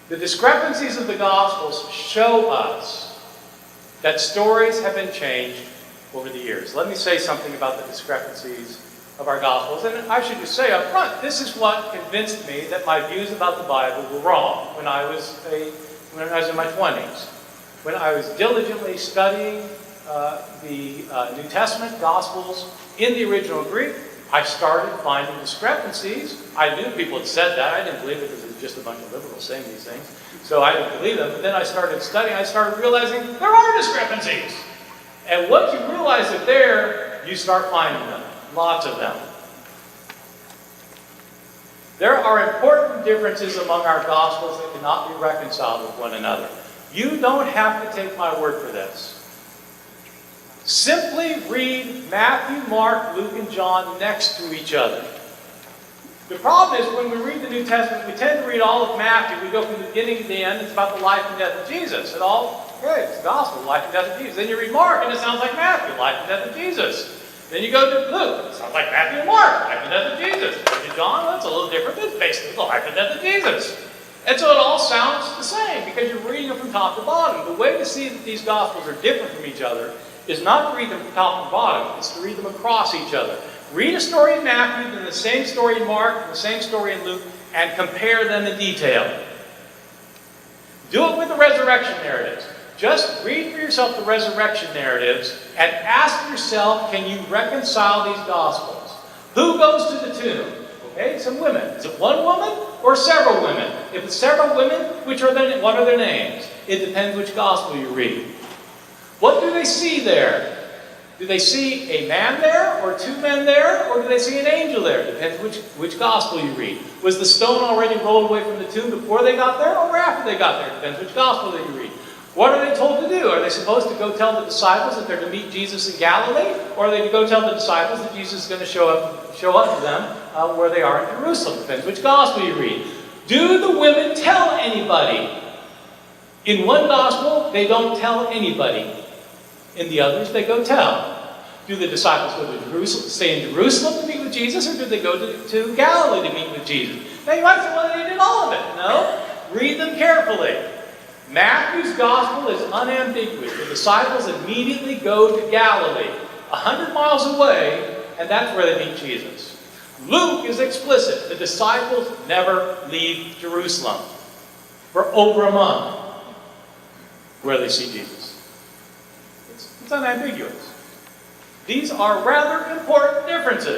The discrepancies of the Gospels show us that stories have been changed over the years. Let me say something about the discrepancies of our Gospels. And I should just say up front, this is what convinced me that my views about the Bible were wrong when I was in my 20s. When I was diligently studying the New Testament Gospels in the original Greek, I started finding discrepancies. I knew people had said that. I didn't believe it because it was just a bunch of liberals saying these things. So I didn't believe them. But then I started studying. I started realizing there are discrepancies. And once you realize that there, you start finding them. Lots of them. There are important differences among our Gospels that cannot be reconciled with one another. You don't have to take my word for this. Simply read Matthew, Mark, Luke, and John next to each other. The problem is when we read the New Testament, we tend to read all of Matthew. We go from the beginning to the end. It's about the life and death of Jesus. It's the Gospel, life and death of Jesus. Then you read Mark, and it sounds like Matthew, life and death of Jesus. Then you go to Luke, it sounds like Matthew and Mark, life and death of Jesus. Go to John, that's a little different, but it's basically the life and death of Jesus. And so it all sounds the same because you're reading them from top to bottom. The way to see that these Gospels are different from each other is not to read them from top to bottom, it's to read them across each other. Read a story in Matthew, then the same story in Mark, and the same story in Luke, and compare them in detail. Do it with the resurrection narratives. Just read for yourself the resurrection narratives and ask yourself, can you reconcile these Gospels? Who goes to the tomb? Okay, some women. Is it one woman or several women? If it's several women, what are their names? It depends which Gospel you read. What do they see there? Do they see a man there, or two men there, or do they see an angel there? Depends which Gospel you read. Was the stone already rolled away from the tomb before they got there, or after they got there? Depends which Gospel that you read. What are they told to do? Are they supposed to go tell the disciples that they're to meet Jesus in Galilee? Or are they to go tell the disciples that Jesus is going to show up to them where they are in Jerusalem? Depends which Gospel you read. Do the women tell anybody? In one Gospel, they don't tell anybody. In the others, they go tell. Do the disciples go to Jerusalem, stay in Jerusalem to meet with Jesus, or do they go to Galilee to meet with Jesus? Now you might say, well, they did all of it. No. Read them carefully. Matthew's Gospel is unambiguous. The disciples immediately go to Galilee, 100 miles away, and that's where they meet Jesus. Luke is explicit. The disciples never leave Jerusalem for over a month where they see Jesus. It's unambiguous. These are rather important differences.